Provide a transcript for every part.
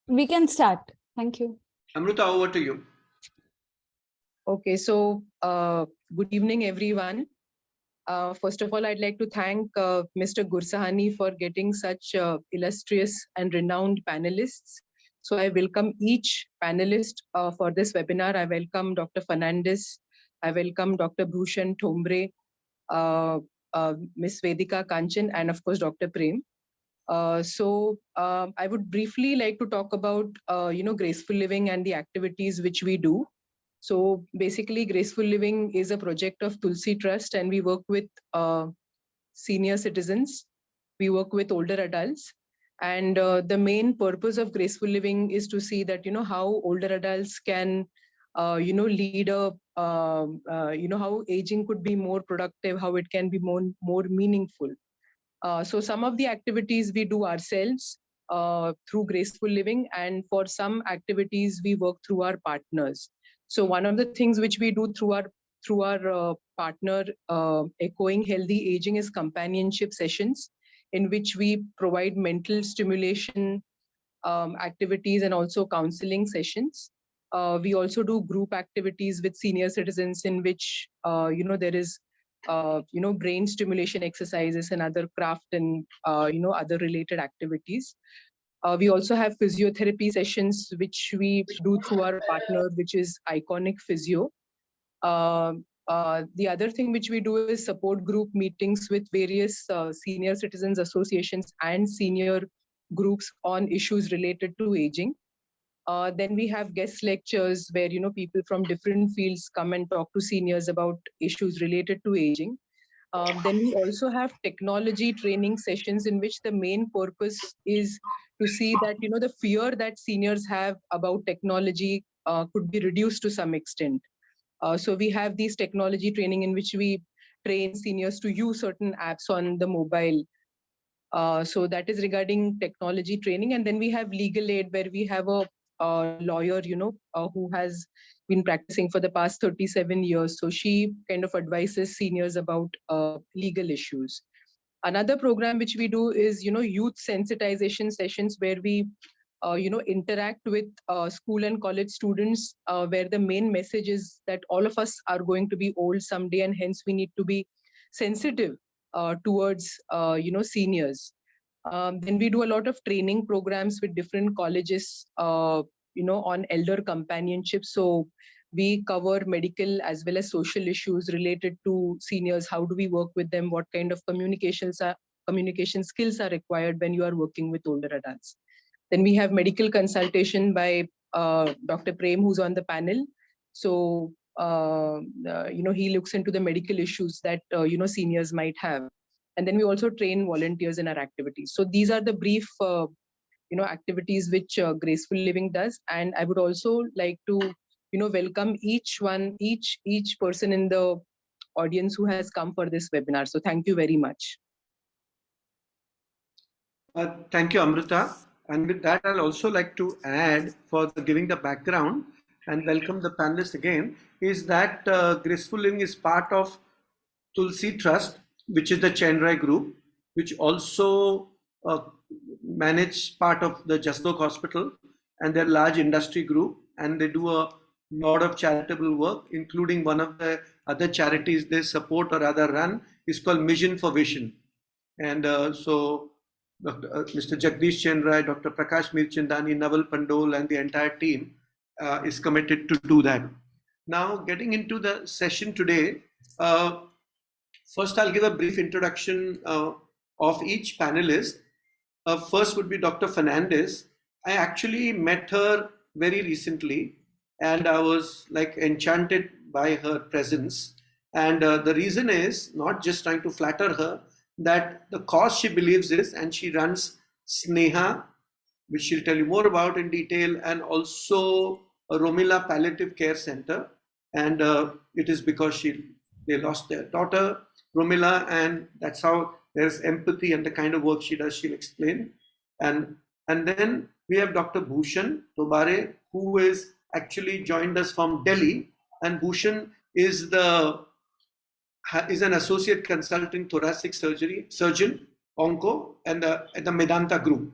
We can start. Thank you. Amruta, over to you. Okay, so good evening, everyone. First of all, I'd like to thank Mr. Gursahani for getting such illustrious and renowned panelists. So I welcome each panelist for this webinar. I welcome Dr. Fernandez. I welcome Dr. Bhushan Thombre, Ms. Vedika Kanchan, and of course, Dr. Prem. I would briefly like to talk about, graceful living and the activities which we do. So basically, Graceful Living is a project of Tulsi Trust, and we work with senior citizens. We work with older adults. And the main purpose of Graceful Living is to see that, how older adults can, lead how aging could be more productive, how it can be more meaningful. So some of the activities we do ourselves through Graceful Living, and for some activities we work through our partners. So one of the things which we do through our partner Echoing Healthy Aging is companionship sessions, in which we provide mental stimulation activities and also counseling sessions. We also do group activities with senior citizens, in which there is brain stimulation exercises and other craft and other related activities. We also have physiotherapy sessions, which we do through our partner, which is Iconic Physio. The other thing which we do is support group meetings with various senior citizens associations and senior groups on issues related to aging. Then we have guest lectures where people from different fields come and talk to seniors about issues related to aging. Then we also have technology training sessions, in which the main purpose is to see that the fear that seniors have about technology could be reduced to some extent. So we have these technology training in which we train seniors to use certain apps on the mobile. So that is regarding technology training. And then we have legal aid, where we have a lawyer, who has been practicing for the past 37 years. So she kind of advises seniors about legal issues. Another program which we do is, youth sensitization sessions, where we interact with school and college students, where the main message is that all of us are going to be old someday, and hence we need to be sensitive towards seniors. Then we do a lot of training programs with different colleges on elder companionship. So we cover medical as well as social issues related to seniors. How do we work with them? What kind of communication skills are required when you are working with older adults? Then we have medical consultation by Dr. Prem, who's on the panel. So he looks into the medical issues that seniors might have. And then we also train volunteers in our activities. So these are the brief activities which Graceful Living does. And I would also like to welcome each person in the audience who has come for this webinar. So thank you very much. Thank you, Amrita. And with that, I'll also like to add, for giving the background and welcome the panelists again, is that Graceful Living is part of Tulsi Trust, which is the Chenrai group, which also manage part of the Jasdok Hospital, and they're a large industry group, and they do a lot of charitable work, including one of the other charities they support or rather run is called Mission for Vision. And so Mr. Jagdish Chenrai, Dr. Prakash Mirchandani, Naval Pandol, and the entire team is committed to do that. Now, getting into the session today, first I'll give a brief introduction of each panelist. First would be Dr. Fernandez. I actually met her very recently, and I was like enchanted by her presence. And the reason is not just trying to flatter her, that the cause she believes is, and she runs Sneha, which she'll tell you more about in detail, and also a Romila Palliative Care Center. And it is because they lost their daughter, Romila, and that's how there's empathy and the kind of work she does, she'll explain. And then we have Dr. Bhushan Thombre, who is actually joined us from Delhi, and Bhushan is an associate consulting thoracic surgeon, onco, and at the Medanta group.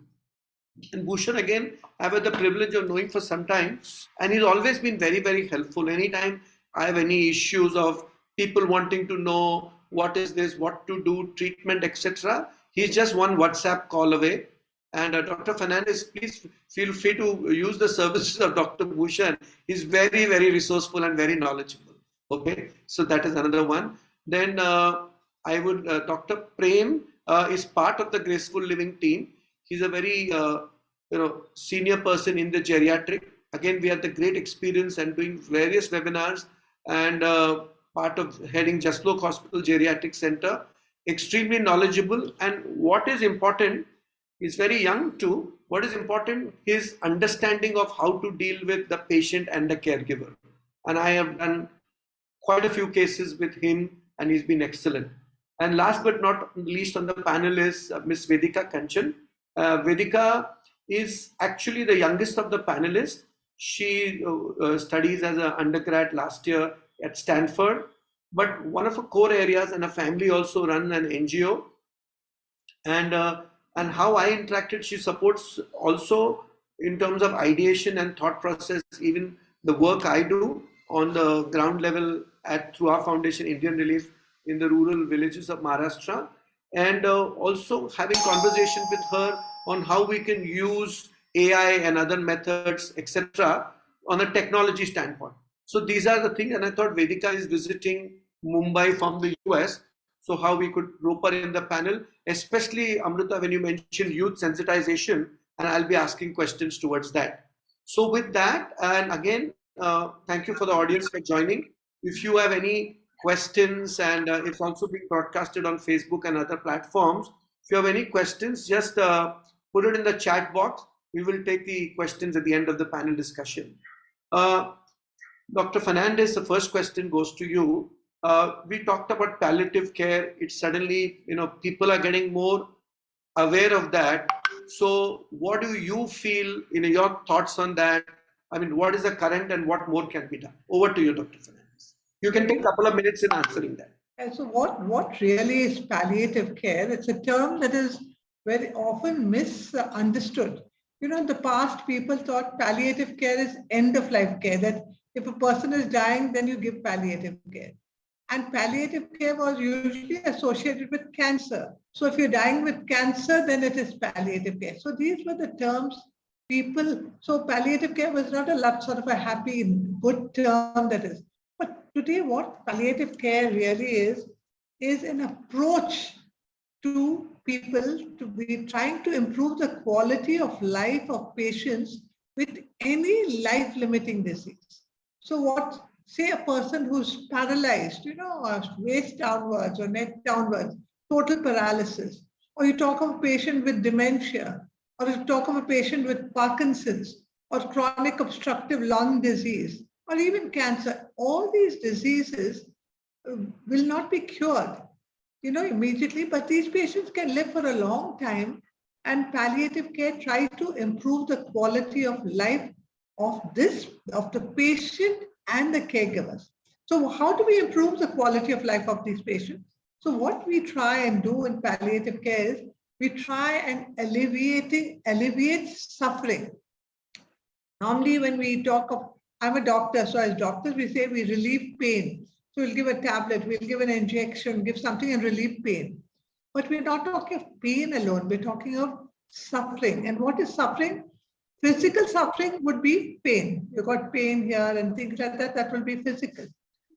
And Bhushan, again, I've had the privilege of knowing for some time, and he's always been very, very helpful. Anytime I have any issues of people wanting to know what is this, what to do, treatment, etc., he's just one WhatsApp call away. And Dr. Fernandez, please feel free to use the services of Dr. Bhushan. He's very, very resourceful and very knowledgeable. Okay, so that is another one. Then I would, Dr. Prem is part of the Graceful Living team. He's a very senior person in the geriatric. Again, we had the great experience and doing various webinars and part of heading Jaslok Hospital Geriatric Center. Extremely knowledgeable, and what is important, he's very young too. What is important, his understanding of how to deal with the patient and the caregiver. And I have done quite a few cases with him, and he's been excellent. And last but not least on the panel is Miss Vedika Kanchan. Vedika is actually the youngest of the panelists. She studies as an undergrad last year at Stanford, but one of her core areas, and her family also run an NGO. And how I interacted, she supports also in terms of ideation and thought process, even the work I do on the ground level through our foundation, Indian Relief, in the rural villages of Maharashtra, and also having conversation with her on how we can use AI and other methods, etc., on a technology standpoint. So these are the things, and I thought Vedika is visiting Mumbai from the US, so how we could rope her in the panel, especially Amrita, when you mentioned youth sensitization, and I'll be asking questions towards that. So with that, and again, thank you for the audience for joining. If you have any questions, and it's also being broadcasted on Facebook and other platforms, if you have any questions, just put it in the chat box. We will take the questions at the end of the panel discussion. Dr. Fernandez, the first question goes to you. We talked about palliative care. It's suddenly, people are getting more aware of that. So what do you feel, your thoughts on that? I mean, what is the current and what more can be done? Over to you, Dr. Fernandez. You can take a couple of minutes in answering that. And so what really is palliative care? It's a term that is very often misunderstood. In the past, people thought palliative care is end-of-life care, that if a person is dying, then you give palliative care. And palliative care was usually associated with cancer. So if you're dying with cancer, then it is palliative care. So these were the terms so palliative care was not a sort of a happy, good term that is. But today, what palliative care really is an approach to people to be trying to improve the quality of life of patients with any life-limiting disease. So say a person who's paralyzed, waist downwards or neck downwards, total paralysis, or you talk of a patient with dementia, or you talk of a patient with Parkinson's, or chronic obstructive lung disease, or even cancer, all these diseases will not be cured, immediately, but these patients can live for a long time, and palliative care tries to improve the quality of life of the patient and the caregivers. So how do we improve the quality of life of these patients? So what we try and do in palliative care is we try and alleviate suffering. Normally when we talk of, I'm a doctor, so as doctors we say we relieve pain. So we'll give a tablet, we'll give an injection, give something and relieve pain. But we're not talking of pain alone, we're talking of suffering. And what is suffering? Physical suffering would be pain. You got pain here and things like that, that will be physical.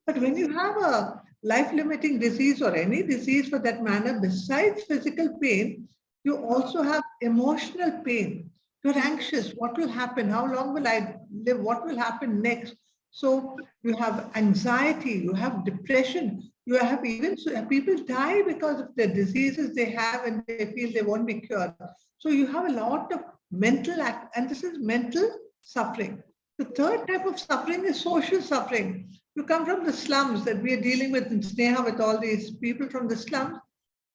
But when you have a life-limiting disease or any disease for that matter, besides physical pain, you also have emotional pain. You're anxious. What will happen? How long will I live? What will happen next? So you have anxiety, you have depression, you have even people die because of the diseases they have and they feel they won't be cured. So you have a lot of mental and this is mental suffering. The third type of suffering is social suffering. You come from the slums that we are dealing with in Sneha with all these people from the slums.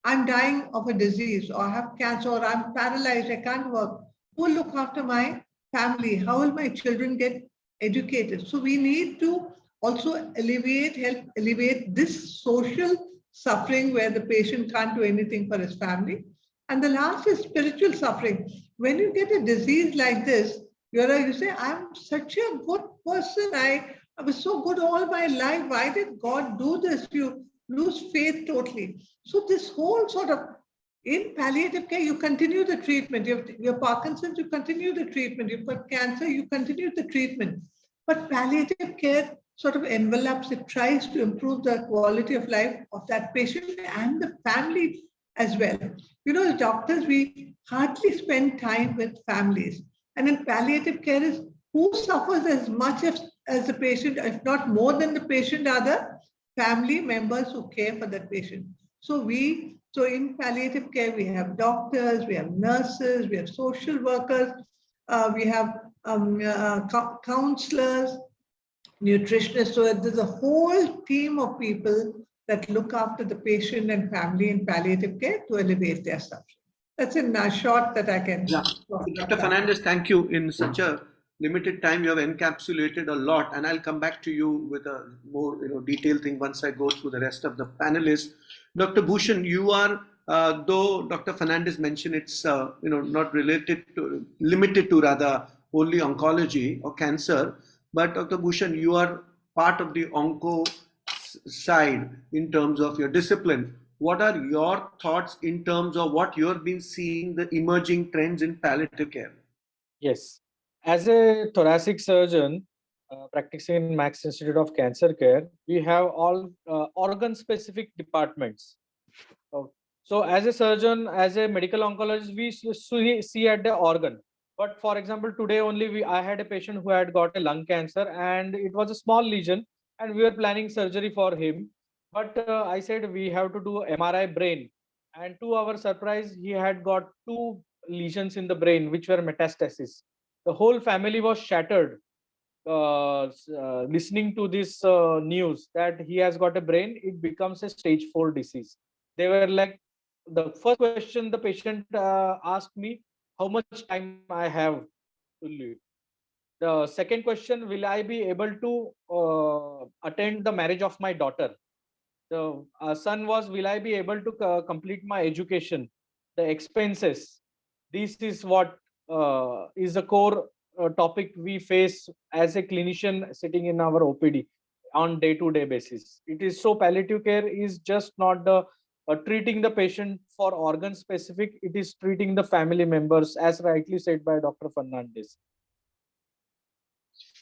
I'm dying of a disease, or I have cancer, or I'm paralyzed, I can't work. Who will look after my family? How will my children get educated? So we need to also help alleviate this social suffering where the patient can't do anything for his family. And the last is spiritual suffering. When you get a disease like this, you say, I'm such a good person. I was so good all my life. Why did God do this? You lose faith totally. So this whole sort of in palliative care, you continue the treatment. Your Parkinson's, you continue the treatment. You've got cancer, you continue the treatment. But palliative care sort of envelops, it tries to improve the quality of life of that patient and the family as well. As doctors, we hardly spend time with families. And in palliative care is who suffers as much as the patient, if not more than the patient, are the family members who care for that patient. So in palliative care, we have doctors, we have nurses, we have social workers, we have counselors, nutritionists. So there's a whole team of people that look after the patient and family in palliative care to alleviate their suffering. That's in a short that I can. Yeah. Dr. Fernandez, thank you. In such a limited time, you have encapsulated a lot, and I'll come back to you with a more detailed thing once I go through the rest of the panelists. Dr. Bhushan, you are, though Dr. Fernandez mentioned it's not limited to rather only oncology or cancer, but Dr. Bhushan, you are part of the onco side in terms of your discipline. What are your thoughts in terms of what you've been seeing the emerging trends in palliative care? Yes. As a thoracic surgeon practicing in Max Institute of Cancer Care, we have all organ-specific departments. So as a surgeon, as a medical oncologist, we see at the organ. But for example, today only I had a patient who had got a lung cancer and it was a small lesion and we were planning surgery for him. But I said we have to do MRI brain. And to our surprise, he had got 2 lesions in the brain, which were metastasis. The whole family was shattered listening to this news that he has got a brain. It becomes a stage 4 disease. They were like, the first question the patient asked me, how much time I have to live. The second question, will I be able to attend the marriage of my daughter? The son was, will I be able to complete my education, the expenses? This is what is the core topic we face as a clinician sitting in our OPD on day-to-day basis. It is so palliative care is just not the treating the patient for organ specific, it is treating the family members, as rightly said by Dr. Fernandez.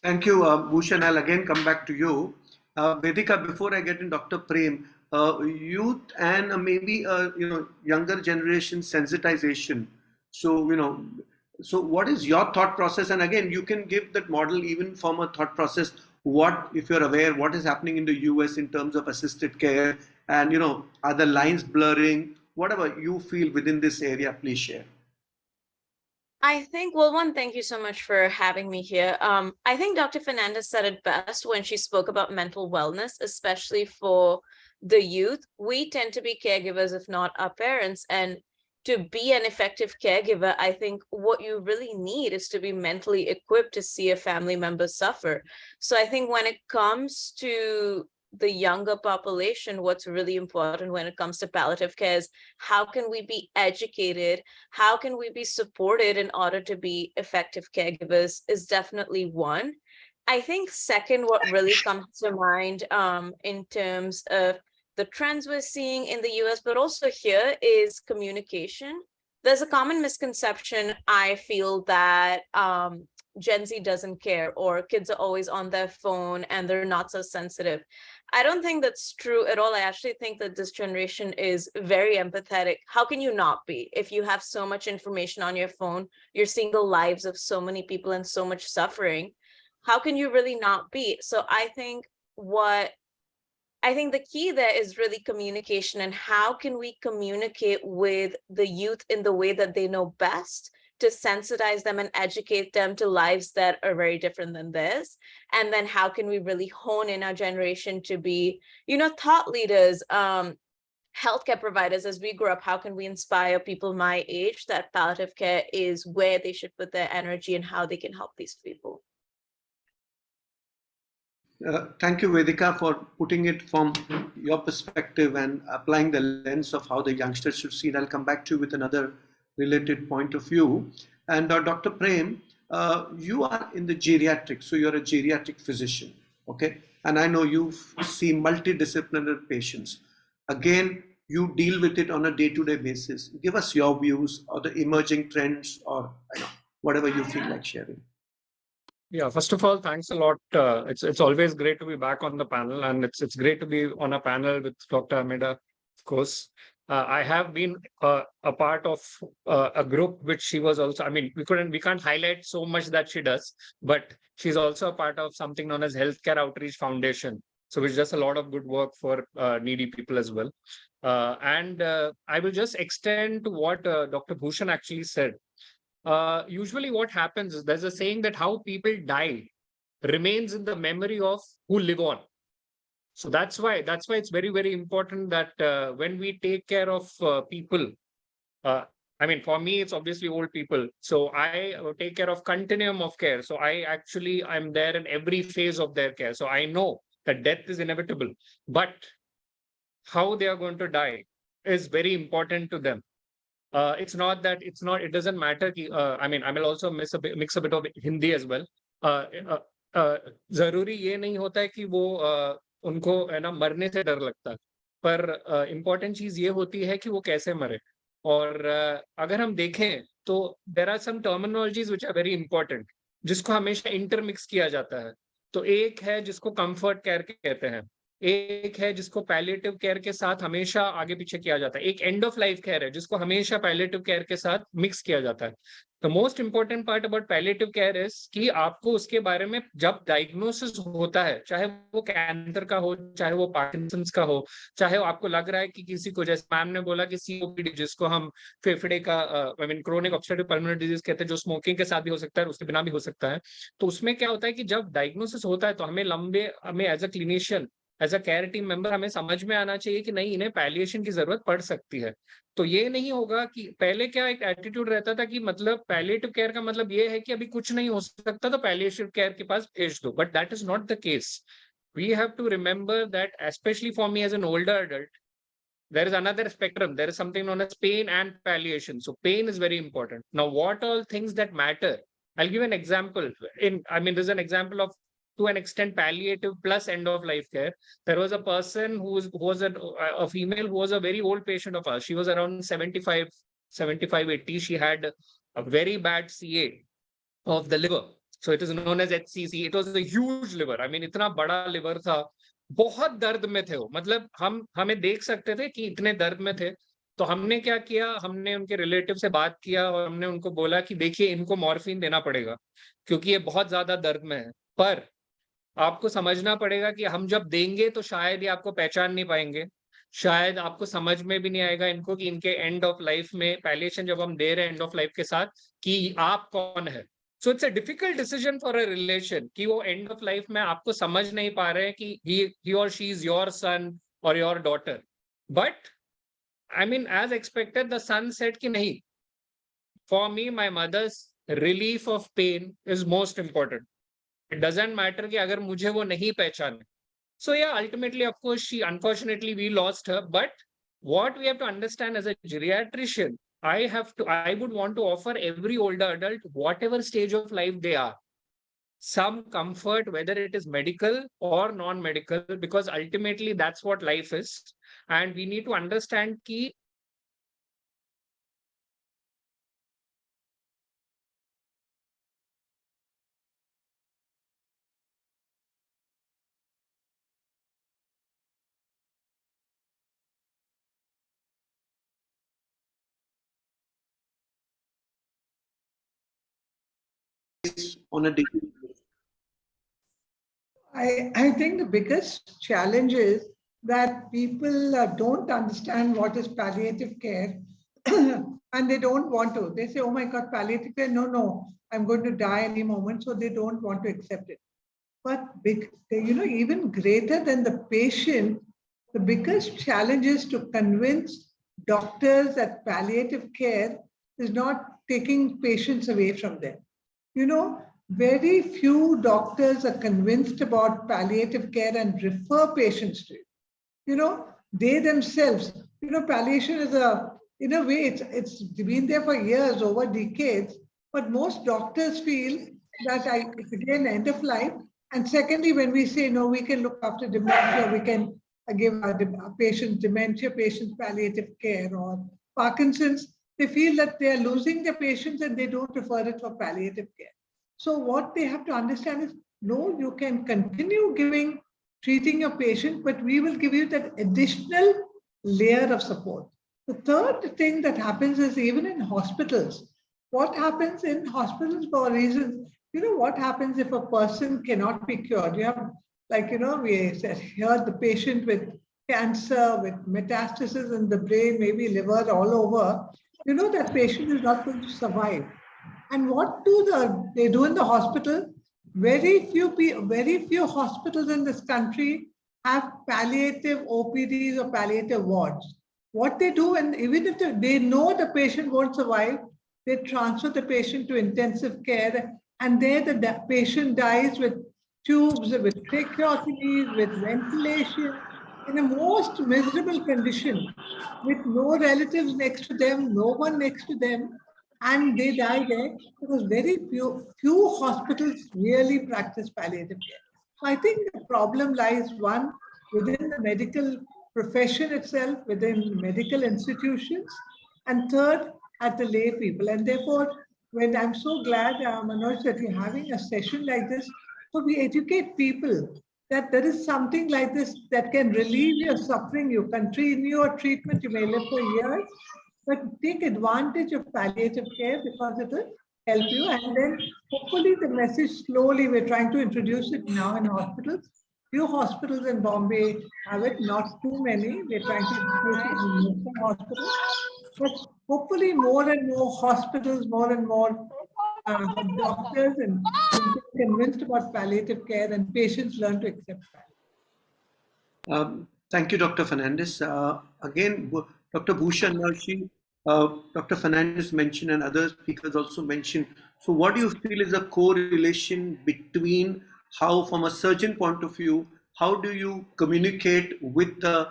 Thank you, Bhushan. I'll again come back to you. Vedika, before I get in Dr. Prem, youth and maybe younger generation sensitization. So what is your thought process? And again, you can give that model even from a thought process. What, if you're aware, what is happening in the US in terms of assisted care, and are the lines blurring? Whatever you feel within this area, please share. I think, well, one, thank you so much for having me here. I think Dr. Fernandez said it best when she spoke about mental wellness, especially for the youth. We tend to be caregivers, if not our parents. And to be an effective caregiver, I think what you really need is to be mentally equipped to see a family member suffer. So I think when it comes to the younger population, what's really important when it comes to palliative care is how can we be educated, how can we be supported in order to be effective caregivers is definitely one. I think second, what really comes to mind in terms of the trends we're seeing in the US, but also here, is communication. There's a common misconception, I feel, that Gen Z doesn't care, or kids are always on their phone and they're not so sensitive. I don't think that's true at all. I actually think that this generation is very empathetic. How can you not be? If you have so much information on your phone, you're seeing the lives of so many people and so much suffering. How can you really not be? So I think the key there is really communication, and how can we communicate with the youth in the way that they know best, to sensitize them and educate them to lives that are very different than this. And then how can we really hone in our generation to be, thought leaders, healthcare providers as we grow up? How can we inspire people my age that palliative care is where they should put their energy and how they can help these people? Thank you, Vedika, for putting it from your perspective and applying the lens of how the youngsters should see it. I'll come back to you with another related point of view. And Dr. Prem, you are in the geriatrics, so you're a geriatric physician, okay? And I know you see multidisciplinary patients. Again, you deal with it on a day-to-day basis. Give us your views or the emerging trends or whatever you feel like sharing. Yeah, first of all, thanks a lot. It's always great to be back on the panel, and it's great to be on a panel with Dr. Amida, of course. I have been a part of a group which she was also. I mean, we can't highlight so much that she does, but she's also a part of something known as Healthcare Outreach Foundation, so which does a lot of good work for needy people as well. And I will just extend to what Dr. Bhushan actually said. Usually what happens is there's a saying that how people die remains in the memory of who live on. So that's why it's very, very important that when we take care of people, I mean, for me, it's obviously old people. So I take care of continuum of care. So I'm there in every phase of their care. So I know that death is inevitable, but how they are going to die is very important to them. It doesn't matter. I mean, I will also mix a bit of Hindi as well. जरूरी ये नहीं होता है कि वो उनको है ना मरने से डर लगता है, पर इम्पोर्टेंट चीज ये होती है कि वो कैसे मरे. और अगर हम देखें तो there are some terminologies which are very important, जिसको हमेशा इंटरमिक्स किया जाता है. तो एक है जिसको कंफर्ट केयर कहते हैं, एक है जिसको पैलिएटिव केयर के साथ हमेशा आगे पीछे किया जाता है, एक एंड ऑफ लाइफ केयर है जिसको हमेशा पैलिएटिव केयर के साथ मिक्स किया जाता है. The most important part about palliative care is कि आपको उसके बारे में जब डायग्नोसिस होता है, चाहे वो कैंसर का हो, चाहे वो पार्किंसंस का हो, चाहे वो आपको लग रहा है कि किसी को, जैसे मैम ने बोला कि सीओपीडी जिसको हम फेफड़े का I mean chronic obstructive pulmonary disease कहते हैं, जो स्मोकिंग के साथ भी हो सकता है, उसके बिना भी हो सकता है. तो उसमें क्या होता है कि जब डायग्नोसिस होता है तो हमें as a clinician, as a care team member हमें समझ में आना चाहिए कि नहीं, इन्हें पैलिएशन की जरूरत पड़ सकती है. तो ये नहीं होगा कि पहले क्या एक एटीट्यूड रहता था कि मतलब पैलिएटिव केयर का मतलब ये है कि अभी कुछ नहीं हो सकता तो पैलिएटिव केयर के पास भेज दो, but that is not the case. We have to remember that specially for me as an older adult, there is another spectrum. There is something known as pain and palliation. So pain is very important. Now, what all things that matter? I'll give an example. There's an example of, to an extent, palliative plus end of life care. There was a person who was a female who was a very old patient of ours. She was around 75, 80. She had a very bad CA of the liver. So it is known as HCC. It was a huge liver. I mean, इतना बड़ा liver था. बहुत दर्द में थे वो, मतलब हमें देख सकते थे कि इतने दर्द में थे. तो हमने क्या किया, हमने उनके रिलेटिव से बात किया और हमने उनको बोला कि देखिए इनको मॉर्फिन देना पड़ेगा क्योंकि ये बहुत ज्यादा दर्द में है. पर आपको समझना पड़ेगा कि हम जब देंगे तो शायद ये आपको पहचान नहीं पाएंगे, शायद आपको समझ में भी नहीं आएगा इनको कि इनके एंड ऑफ लाइफ में पैलिएशन जब हम दे रहे हैं एंड ऑफ लाइफ के साथ, कि आप कौन है. So it's a difficult decision for a relation कि वो एंड ऑफ लाइफ में आपको समझ नहीं पा रहे हैं कि ही और शी इज योर सन और your daughter. But I mean as expected the son said कि नहीं, for me my mother's relief of pain is most important. It doesn't matter कि अगर मुझे वो नहीं पहचाने. So yeah, ultimately, of course, unfortunately, we lost her. But what we have to understand as a geriatrician, I would want to offer every older adult, whatever stage of life they are, some comfort, whether it is medical or non-medical, because ultimately that's what life is. And we need to understand कि on a daily basis. I think the biggest challenge is that people don't understand what is palliative care and they don't want to. They say, oh my God, palliative care, no, I'm going to die any moment. So they don't want to accept it. But even greater than the patient, the biggest challenge is to convince doctors that palliative care is not taking patients away from them. very few doctors are convinced about palliative care and refer patients to it. They themselves, palliation is in a way, it's been there for years, over decades, but most doctors feel that it's again end of life. And secondly, when we say, no, we can look after dementia, we can give our patients, dementia patients, palliative care, or Parkinson's, they feel that they are losing their patients and they don't refer it for palliative care. So what they have to understand is, no, you can continue treating your patient, but we will give you that additional layer of support. The third thing that happens is, even in hospitals, what happens in hospitals for reasons, what happens if a person cannot be cured? You have, we said here, the patient with cancer, with metastasis in the brain, maybe liver, all over, that patient is not going to survive. And what do they do in the hospital? Very few hospitals in this country have palliative OPDs or palliative wards. What they do, and even if they know the patient won't survive, they transfer the patient to intensive care, and there the patient dies with tubes, with tracheotomies, with ventilation, in a most miserable condition, with no relatives next to them, no one next to them, and they die there because very few hospitals really practice palliative care. So I think the problem lies, one, within the medical profession itself, within medical institutions, and third, at the lay people. And therefore, when I'm so glad, Manoj, that you're having a session like this, so we educate people that there is something like this that can relieve your suffering. You continue your treatment, you may live for years, but take advantage of palliative care because it will help you. And then hopefully the message slowly, we're trying to introduce it now in hospitals. Few hospitals in Bombay have it, not too many. We're trying to introduce it in nursing hospitals. But hopefully more and more hospitals, more and more doctors and convinced about palliative care, and patients learn to accept that. Thank you, Dr. Fernandez. Again, Dr. Bhushan, Dr. Fernandez mentioned and other speakers also mentioned. So what do you feel is the correlation between how, from a surgeon point of view, how do you communicate with the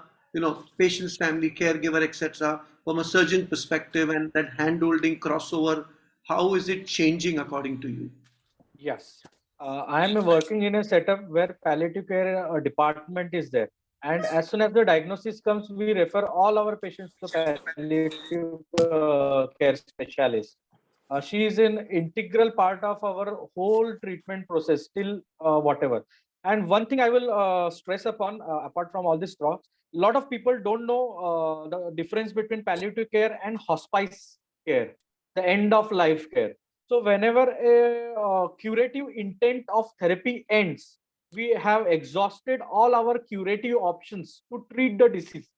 patient's family, caregiver, etc., from a surgeon perspective, and that hand-holding crossover, how is it changing according to you? Yes. I am working in a setup where palliative care department is there. And as soon as the diagnosis comes, we refer all our patients to palliative care specialist. She is an integral part of our whole treatment process till whatever. And one thing I will stress upon, apart from all this talks, a lot of people don't know the difference between palliative care and hospice care, the end of life care. So whenever a curative intent of therapy ends, we have exhausted all our curative options to treat the disease.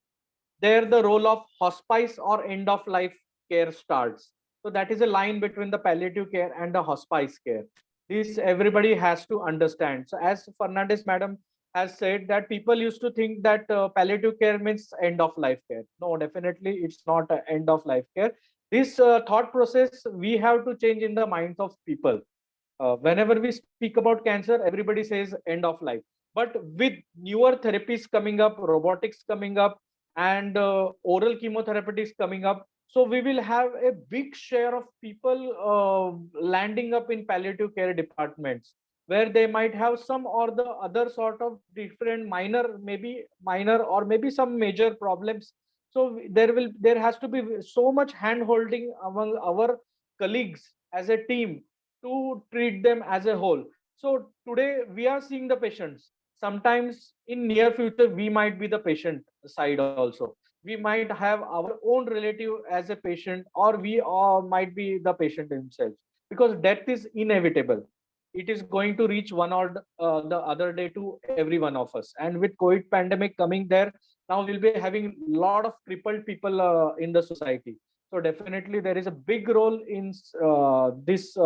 There the role of hospice or end of life care starts. So that is a line between the palliative care and the hospice care. This everybody has to understand. So as Fernandez madam has said, that people used to think that palliative care means end of life care. No, definitely it's not end of life care. This thought process we have to change in the minds of people. Whenever we speak about cancer, everybody says end of life. But with newer therapies coming up, robotics coming up, and oral chemotherapy is coming up, so we will have a big share of people landing up in palliative care departments, where they might have some or the other sort of different maybe minor or maybe some major problems. So there has to be so much hand holding among our colleagues as a team to treat them as a whole. So today we are seeing the patients. Sometimes in near future we might be the patient side also. We might have our own relative as a patient, or we might be the patient himself, because death is inevitable. It is going to reach one or the other day to every one of us. And with COVID pandemic coming there, now we'll be having a lot of crippled people in the society. So definitely there is a big role in this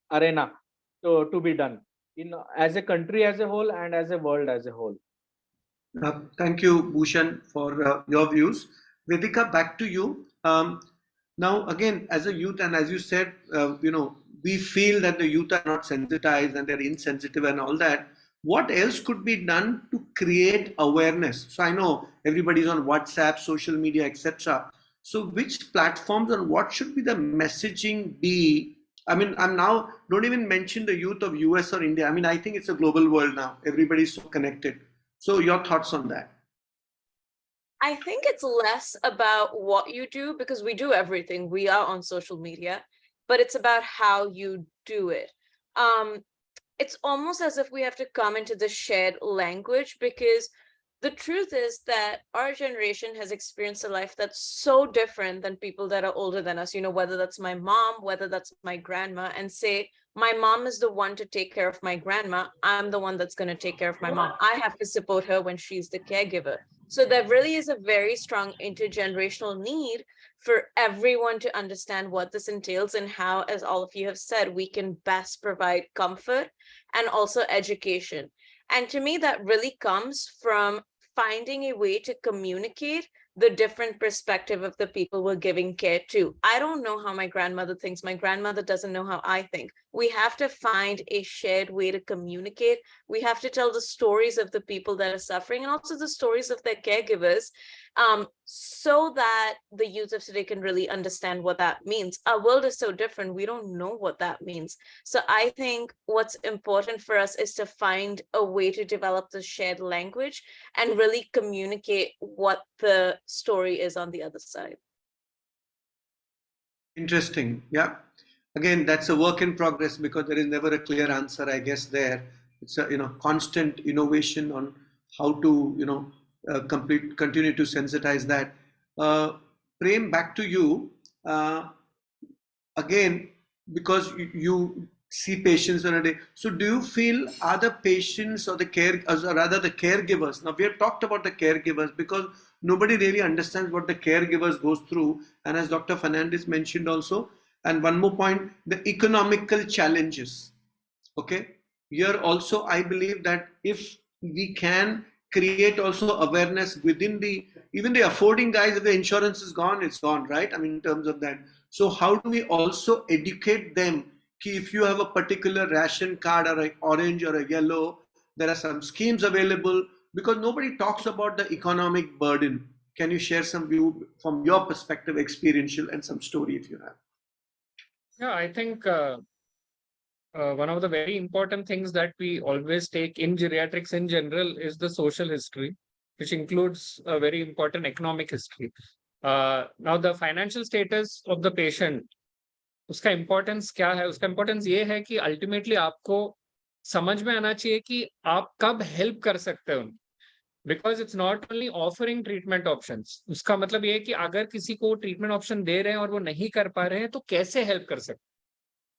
arena to be done in as a country as a whole and as a world as a whole. Thank you, Bhushan, for your views. Vedika, back to you. Now, again, as a youth, and as you said, we feel that the youth are not sensitized and they're insensitive and all that. What else could be done to create awareness? So I know everybody's on WhatsApp, social media, etc. So which platforms and what should be the messaging be? I mean, I'm now, don't even mention the youth of US or India. I mean, I think it's a global world now. Everybody's so connected. So your thoughts on that? I think it's less about what you do, because we do everything. We are on social media, but it's about how you do it. It's almost as if we have to come into the shared language, because the truth is that our generation has experienced a life that's so different than people that are older than us, whether that's my mom, whether that's my grandma, and say, my mom is the one to take care of my grandma. I'm the one that's going to take care of my mom. I have to support her when she's the caregiver. So there really is a very strong intergenerational need for everyone to understand what this entails and how, as all of you have said, we can best provide comfort and also education. And to me, that really comes from finding a way to communicate the different perspective of the people we're giving care to. I don't know how my grandmother thinks. My grandmother doesn't know how I think. We have to find a shared way to communicate. We have to tell the stories of the people that are suffering and also the stories of their caregivers, so that the youth of today can really understand what that means. Our world is so different. We don't know what that means. So I think what's important for us is to find a way to develop the shared language and really communicate what the story is on the other side. Interesting. Yeah. Again, that's a work in progress because there is never a clear answer, I guess, there. It's a constant innovation on how to continue to sensitize that. Prem, back to you. Again, because you see patients on a day. So do you feel are the patients or or rather the caregivers? Now we have talked about the caregivers because nobody really understands what the caregivers goes through. And as Dr. Fernandez mentioned also, and one more point, the economical challenges. Okay. Here also, I believe that if we can create also awareness within even the affording guys, if the insurance is gone, it's gone, right? I mean, in terms of that. So how do we also educate them? If you have a particular ration card or an orange or a yellow, there are some schemes available because nobody talks about the economic burden. Can you share some view from your perspective, experiential, and some story if you have? Yeah, I think one of the very important things that we always take in geriatrics in general is the social history, which includes a very important economic history. Now, the financial status of the patient, उसका importance क्या है? उसका importance ये है कि ultimately आपको समझ में आना चाहिए कि आप कब हेल्प कर सकते हो, because it's not only offering treatment options. उसका मतलब ये है कि अगर किसी को ट्रीटमेंट ऑप्शन दे रहे हैं और वो नहीं कर पा रहे हैं तो कैसे हेल्प कर सकते.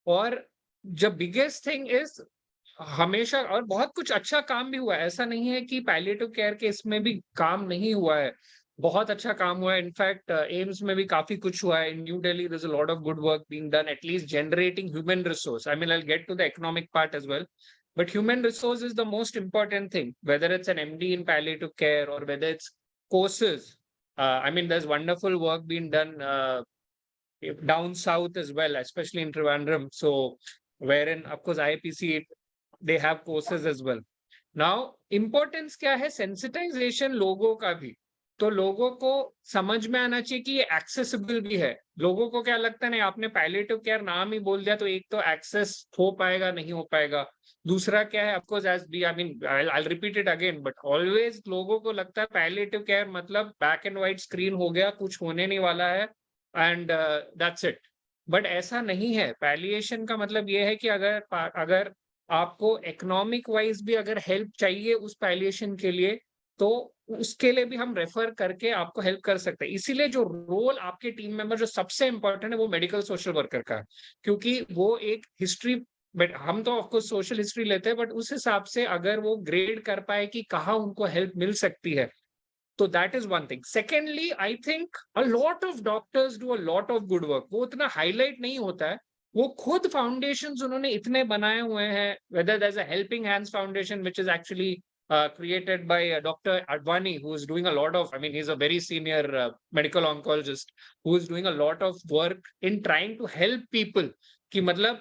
और द बिगेस्ट थिंग इज हमेशा, और बहुत कुछ अच्छा काम भी हुआ है, ऐसा नहीं है कि पैलिएटिव केयर के इसमें भी काम नहीं हुआ है, बहुत अच्छा काम हुआ है. इनफैक्ट एम्स में भी काफी कुछ हुआ है. In New Delhi there is a lot of good work being done, at least generating human resource. I mean I will get to the economic part as well, but human resource is the most important thing, whether it's an MD in palliative care or whether it's courses. I mean, there's wonderful work being done down south as well, especially in Trivandrum. So wherein, of course, IAPC, they have courses as well. Now, importance क्या है? Sensitization लोगों का भी. तो लोगों को समझ में आना चाहिए कि ये एक्सेसिबल भी है. लोगों को क्या लगता है, नहीं आपने पैलिएटिव केयर नाम ही बोल दिया तो एक तो एक्सेस हो पाएगा नहीं हो पाएगा. दूसरा क्या है, of course as be I mean I repeat it again, but always लोगों को लगता है पैलिएटिव केयर मतलब ब्लैक एंड व्हाइट स्क्रीन हो गया, कुछ होने नहीं वाला है एंड दैट्स इट. बट ऐसा नहीं है. पैलिएशन का मतलब ये है कि अगर आपको इकोनॉमिक वाइज भी अगर हेल्प चाहिए उस पैलिएशन के लिए, तो उसके लिए भी हम रेफर करके आपको हेल्प कर सकते हैं. इसीलिए जो रोल आपके टीम मेंबर जो सबसे इंपॉर्टेंट है वो मेडिकल सोशल वर्कर का है, क्योंकि वो एक हिस्ट्री, बट हम तो ऑफकोर्स सोशल हिस्ट्री लेते हैं, बट उस हिसाब से अगर वो ग्रेड कर पाए कि कहाँ उनको हेल्प मिल सकती है, तो that is one thing. Secondly, I think a lot of doctors do a lot of good work. वो उतना हाईलाइट नहीं होता है. वो खुद फाउंडेशंस उन्होंने इतने बनाए हुए हैं, whether there is a helping hands foundation which is actually created by Dr. Advani, who is doing a lot of, I mean, he's a very senior medical oncologist who is doing a lot of work in trying to help people. कि मतलब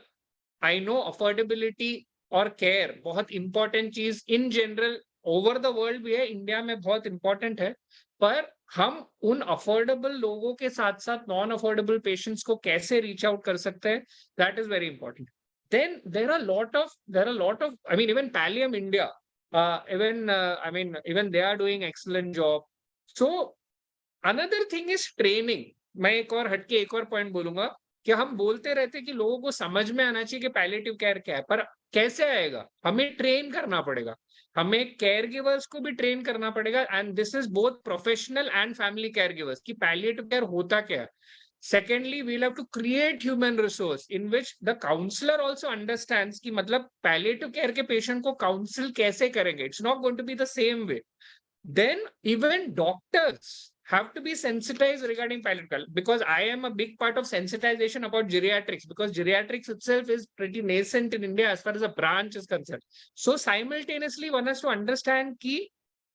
I know affordability और care बहुत important चीज in general over the world भी है, India में बहुत important है, पर हम उन अफोर्डेबल लोगों के साथ साथ नॉन अफोर्डेबल पेशेंट्स को कैसे रीच आउट कर सकते हैं, that is very important. Then there are a lot of I mean even Pallium India, even they are doing excellent job. So another thing is training. मैं एक और हटके एक और पॉइंट बोलूंगा कि हम बोलते रहते कि लोगों को समझ में आना चाहिए कि पैलिएटिव केयर क्या है, पर कैसे आएगा, हमें ट्रेन करना पड़ेगा, हमें केयर गिवर्स को भी ट्रेन करना पड़ेगा. And this is both professional and family care givers कि पैलिएटिव केयर होता क्या है. Secondly, we'll have to create human resource in which the counselor also understands कि मतलब palliative care के patient को counsel कैसे करेंगे. It's not going to be the same way. Then even doctors have to be sensitized regarding palliative care, because I am a big part of sensitization about geriatrics, because geriatrics itself is pretty nascent in India as far as a branch is concerned. So simultaneously one has to understand कि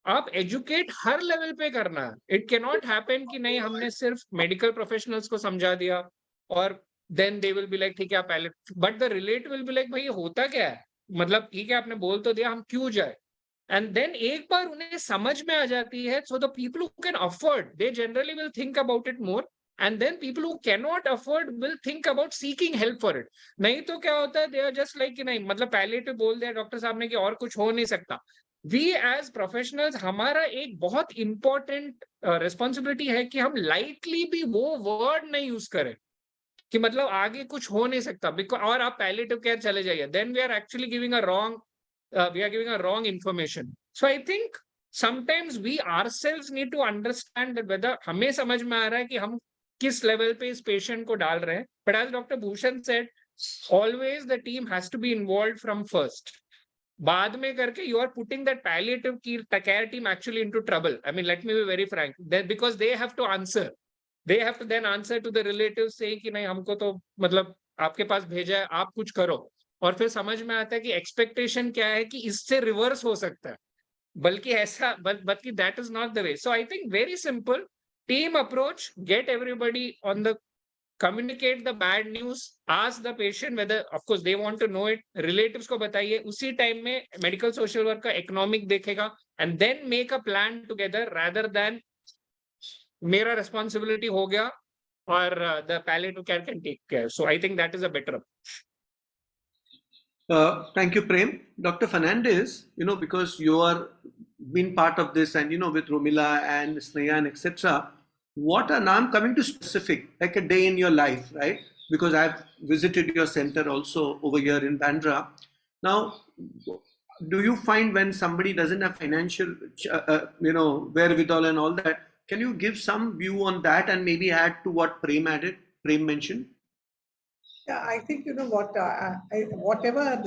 आप educate हर level पे करना है. It can not happen कि नहीं हमने सिर्फ medical professionals को समझा दिया और then they will be like ठीक है पहले, but the relate will be like भाई होता क्या है, मतलब ठीक है आपने बोल तो दिया, हम क्यों जाए. एंड देन एक बार उन्हें समझ में आ जाती है, so the people who can afford they generally will think about it more, and then people who can not afford will think about seeking help for it. नहीं तो क्या होता है, दे आर जस्ट लाइक कि नहीं मतलब palliative बोल दिया डॉक्टर साहब ने कि और कुछ हो नहीं सकता. वी एज प्रोफेशनल्स हमारा एक बहुत इंपॉर्टेंट रिस्पॉन्सिबिलिटी है कि हम लाइटली भी वो वर्ड नहीं यूज करें कि मतलब आगे कुछ हो नहीं सकता बिकॉज और आप पैलिएटिव केयर चले जाइए, then we are actually giving a wrong information. So I think sometimes we ourselves need to understand that whether हमें समझ में आ रहा है कि हम किस लेवल पे इस पेशेंट को डाल रहे हैं. But as doctor Bhushan said, always the team has to be involve from first. बाद में करके you are putting that palliative care team actually into trouble. I mean, let me be very frank, because they have to answer. They have to then answer to the relatives saying कि नहीं हमको तो मतलब आपके पास भेजा है, आप कुछ करो. और फिर समझ में आता है कि एक्सपेक्टेशन क्या है कि इससे रिवर्स हो सकता है, बल्कि ऐसा बल्कि that is not the way. So I think very simple team approach, get everybody on the communicate the bad news, ask the patient whether of course they want to know it, relatives को बताइए, उसी time में medical social work का economic देखेगा, and then make a plan together rather than मेरा responsibility हो गया और the palliative care can take care. So I think that is a better approach. Thank you, Prem. Dr. Fernandez, because you are been part of this and, with Romila and Sneha and etc., now I'm coming to specific, like a day in your life, right? Because I've visited your center also over here in Bandra. Now, do you find when somebody doesn't have financial, wherewithal and all that, can you give some view on that and maybe add to what Prem mentioned? Yeah, I think, whatever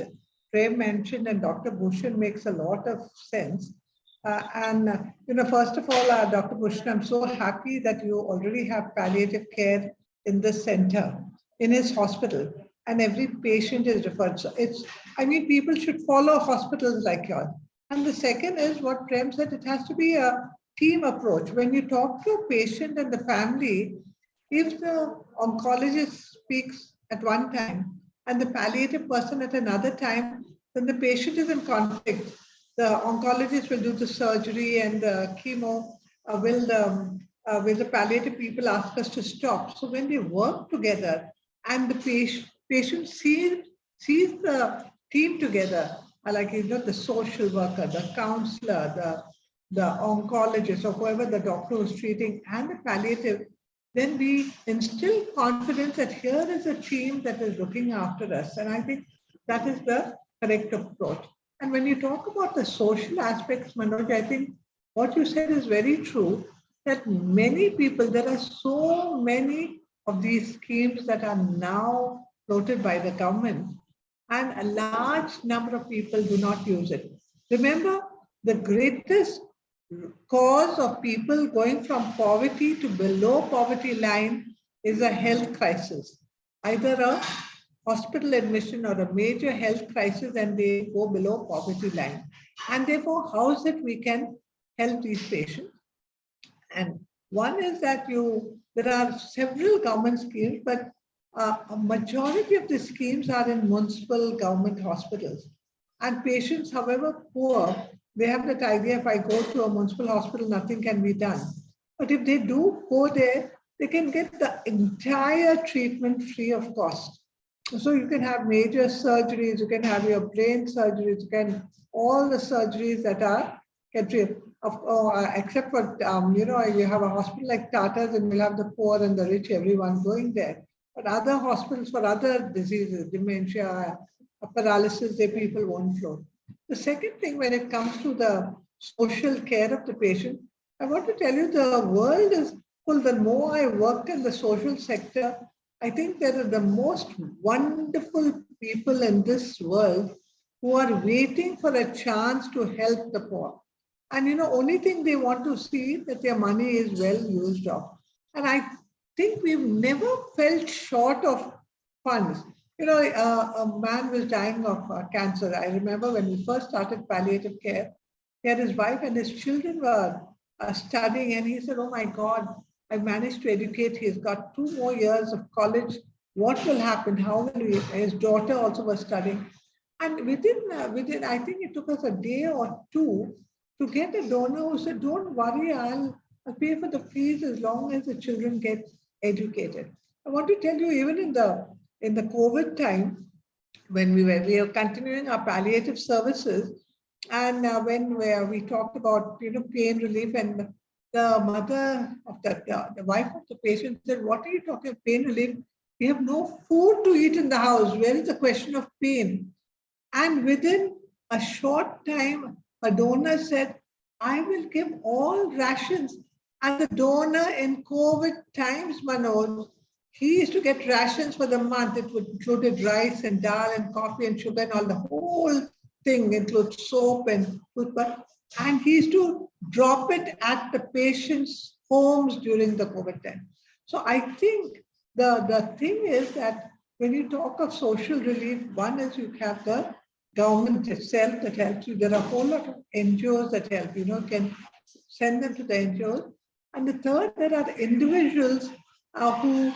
Prem mentioned and Dr. Bhushan makes a lot of sense. First of all, Dr. Bhushan, I'm so happy that you already have palliative care in this center, in his hospital, and every patient is referred. So people should follow hospitals like yours. And the second is what Prem said, it has to be a team approach. When you talk to a patient and the family, if the oncologist speaks at one time and the palliative person at another time, then the patient is in conflict. The oncologist will do the surgery and the chemo. Will the palliative people ask us to stop? So when they work together and the patient sees the team together, like the social worker, the counselor, the oncologist, or whoever the doctor who's treating, and the palliative, then we instill confidence that here is a team that is looking after us. And I think that is the correct approach. And when you talk about the social aspects, Manoj, I think what you said is very true, that many people, there are so many of these schemes that are now floated by the government, and a large number of people do not use it. Remember, the greatest cause of people going from poverty to below poverty line is a health crisis, either a hospital admission or a major health crisis, and they go below poverty line. And therefore, how is it we can help these patients? And one is that there are several government schemes, but a majority of the schemes are in municipal government hospitals. And patients, however poor, they have that idea, if I go to a municipal hospital, nothing can be done. But if they do go there, they can get the entire treatment free of cost. So you can have major surgeries, you can have your brain surgeries, you can all the surgeries that are can treat. Except for you have a hospital like Tata's and you'll have the poor and the rich, everyone going there. But other hospitals for other diseases, dementia, paralysis, the people won't flow. The second thing, when it comes to the social care of the patient, I want to tell you the world is full. The more I worked in the social sector, I think there are the most wonderful people in this world who are waiting for a chance to help the poor. And only thing they want to see that their money is well used of. And I think we've never felt short of funds. A man was dying of cancer. I remember when we first started palliative care, he had his wife and his children were studying, and he said, "Oh my God, I managed to educate. He's got 2 more years of college. What will happen? How will we?" His daughter also was studying, and within I think it took us a day or two to get a donor who said, "Don't worry, I'll pay for the fees as long as the children get educated." I want to tell you, even in the COVID time, when we were continuing our palliative services, and when we talked about pain relief, and the mother of the wife of the patient said, "What are you talking about pain relief? We have no food to eat in the house. Where is the question of pain?" And within a short time, a donor said, "I will give all rations." And the donor in COVID times, Manoj, he used to get rations for the month. It would included rice and dal and coffee and sugar and all. The whole thing includes soap and toothbrush. And he used to drop it at the patients' homes during the COVID time. So I think the thing is that when you talk of social relief, one is you have the government itself that helps you. There are a whole lot of NGOs that help, can send them to the NGOs. And the third, there are individuals who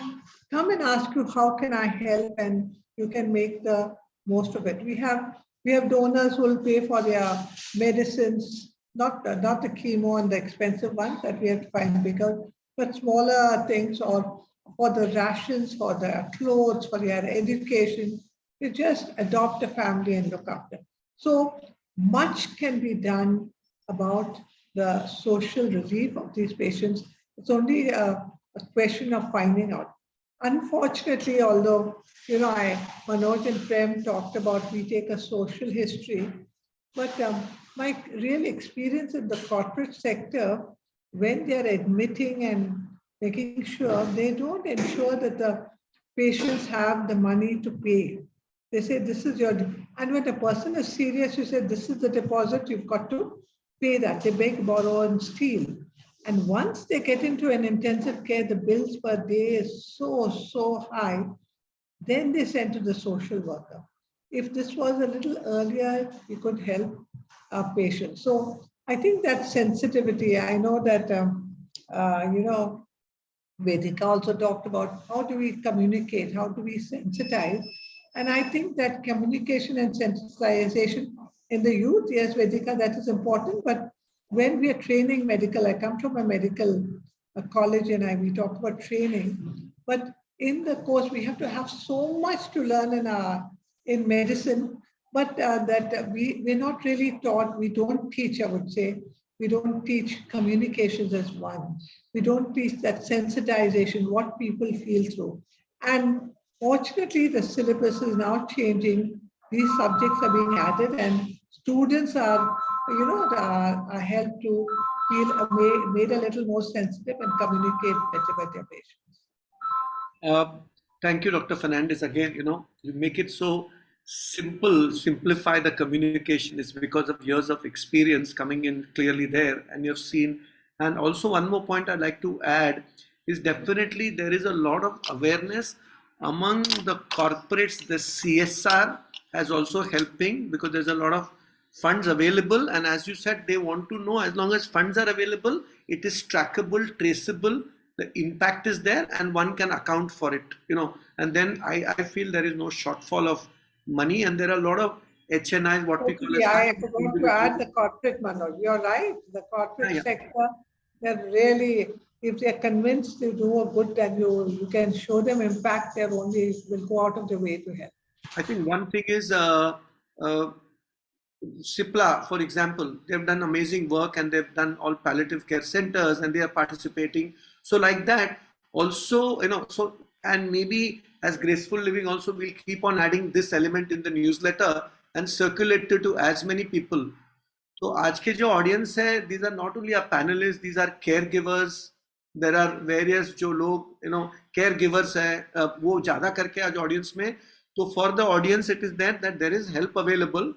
come and ask you, "How can I help?" And you can make the most of it. We have donors who will pay for their medicines, not the chemo and the expensive ones that we have to find bigger, but smaller things, or for the rations, for their clothes, for their education. You just adopt a family and look after. So much can be done about the social relief of these patients. It's only a question of finding out. Unfortunately, although, Manoj and Prem talked about we take a social history, but my real experience in the corporate sector, when they're admitting and making sure, they don't ensure that the patients have the money to pay. They say, "This is your," and when a person is serious, you say, "This is the deposit, you've got to pay that." They beg, borrow, and steal. And once they get into an intensive care, the bills per day is so high, then they send to the social worker. If this was a little earlier, we could help our patients. So I think that sensitivity, I know that, Vedika also talked about how do we communicate, how do we sensitize. And I think that communication and sensitization in the youth, yes, Vedika, that is important. But when we are training medical, I come from a medical college and we talk about training. But in the course, we have to have so much to learn in medicine, but we're not really taught, we don't teach, I would say, we don't teach communications as one. We don't teach that sensitization, what people feel through. And fortunately, the syllabus is now changing. These subjects are being added, and students are, are helped to feel made a little more sensitive and communicate better with their patients. Thank you, Dr. Fernandez. Again, you make it so simple, simplify the communication. Is because of years of experience coming in clearly there, and you've seen. And also one more point I'd like to add is definitely there is a lot of awareness among the corporates. The CSR has also helping because there's a lot of funds available, and as you said, they want to know, as long as funds are available, it is trackable, traceable, the impact is there and one can account for it, and then I feel there is no shortfall of money, and there are a lot of HNIs, what we call Totally. as I forgot to add the corporate, Manoj. You're right. The corporate Yeah. sector, they're really, if they're convinced to do a good and you can show them impact, they're only will go out of their way to help. I think one thing is Cipla, for example, they've done amazing work and they've done all palliative care centers and they are participating. So like that, also, so, and maybe as Graceful Living also we'll keep on adding this element in the newsletter and circulate it to as many people. तो आज के जो audience है, these are not only our panelists, these are caregivers. There are various जो लोग caregivers है, वो ज़्यादा करके आज ऑडियंस में. तो for the audience it is that there is help available.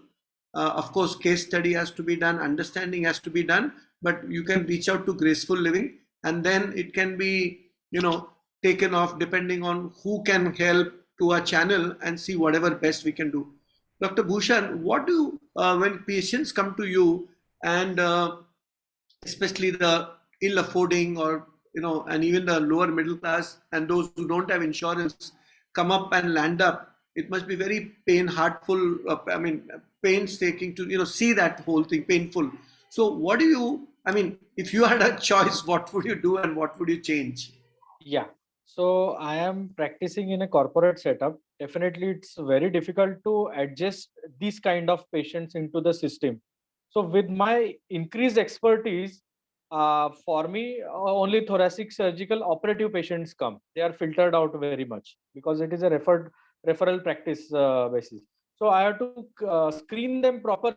Of course, case study has to be done, understanding has to be done, but you can reach out to Graceful Living, and then it can be taken off depending on who can help to our channel and see whatever best we can do. Dr. Bhushan, what do when patients come to you and especially the ill affording or and even the lower middle class and those who don't have insurance come up and land up, it must be very heartful, painstaking to see that whole thing, painful. So what do you, if you had a choice, what would you do and what would you change? Yeah. So I am practicing in a corporate setup. Definitely, it's very difficult to adjust these kind of patients into the system. So with my increased expertise, for me, only thoracic surgical operative patients come. They are filtered out very much because it is a referral practice basis. So I have to screen them properly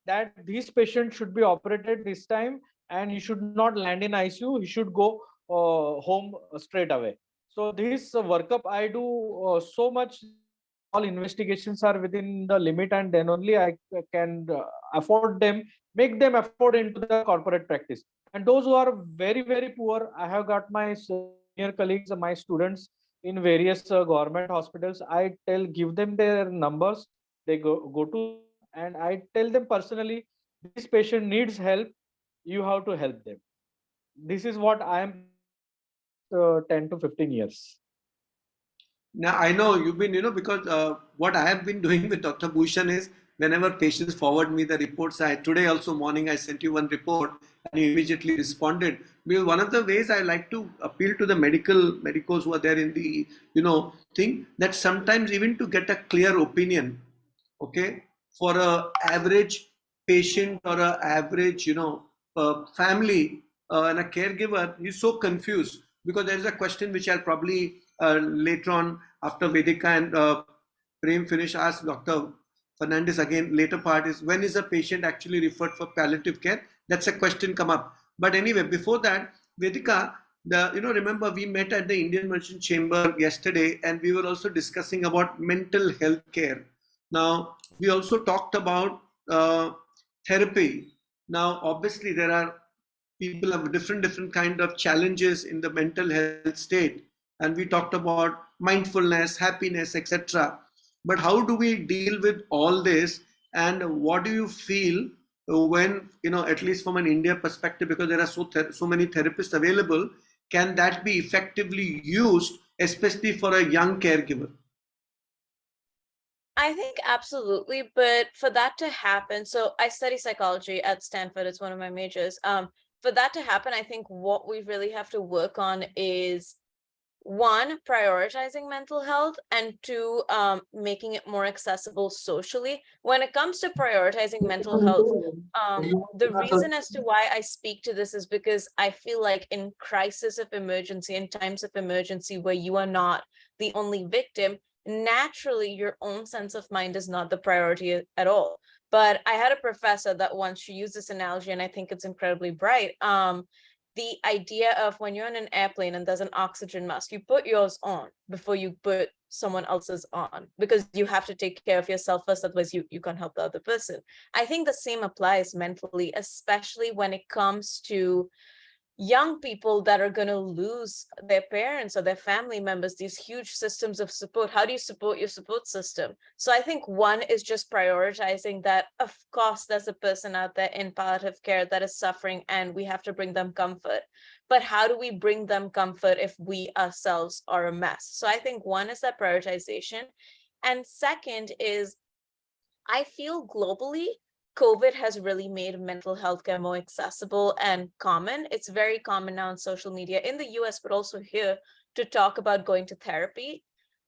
that these patients should be operated this time and he should not land in ICU. He should go home straight away. So this workup I do so much. All investigations are within the limit, and then only I can afford them, make them afford into the corporate practice. And those who are very, very poor, I have got my senior colleagues, my students in various government hospitals. I give them their numbers. They go to, and I tell them personally, this patient needs help. You have to help them. This is what I am 10 to 15 years. Now, I know you've been, because what I have been doing with Dr. Bhushan is whenever patients forward me the reports, today also morning I sent you one report and you immediately responded. Because one of the ways I like to appeal to the medicos who are there in the, thing, that sometimes even to get a clear opinion, okay, for a average patient or a average, family and a caregiver, he's so confused because there is a question which I'll probably later on after Vedika and Prem finish ask Dr. Fernandez again later part is when is a patient actually referred for palliative care? That's a question come up. But anyway, before that, Vedika, remember we met at the Indian Merchant Chamber yesterday and we were also discussing about mental health care. Now, we also talked about therapy. Now, obviously there are people have different kind of challenges in the mental health state, and we talked about mindfulness, happiness, etc. But how do we deal with all this, and what do you feel when at least from an India perspective, because there are so many therapists available, can that be effectively used, especially for a young caregiver? I think absolutely, but for that to happen, so I study psychology at Stanford, it's one of my majors. For that to happen, I think what we really have to work on is one, prioritizing mental health, and two, making it more accessible socially. When it comes to prioritizing mental health, the reason as to why I speak to this is because I feel like in crisis of emergency, in times of emergency where you are not the only victim, naturally your own sense of mind is not the priority at all. But I had a professor that once she used this analogy, and I think it's incredibly bright. The idea of when you're in an airplane and there's an oxygen mask, you put yours on before you put someone else's on, because you have to take care of yourself first, otherwise you can't help the other person. I think the same applies mentally, especially when it comes to young people that are going to lose their parents or their family members, these huge systems of support. How do you support your support system? So I think one is just prioritizing that. Of course, there's a person out there in palliative care that is suffering and we have to bring them comfort. But how do we bring them comfort if we ourselves are a mess? So I think one is that prioritization. And second is, I feel globally, COVID has really made mental health care more accessible and common. It's very common now on social media in the US, but also here, to talk about going to therapy.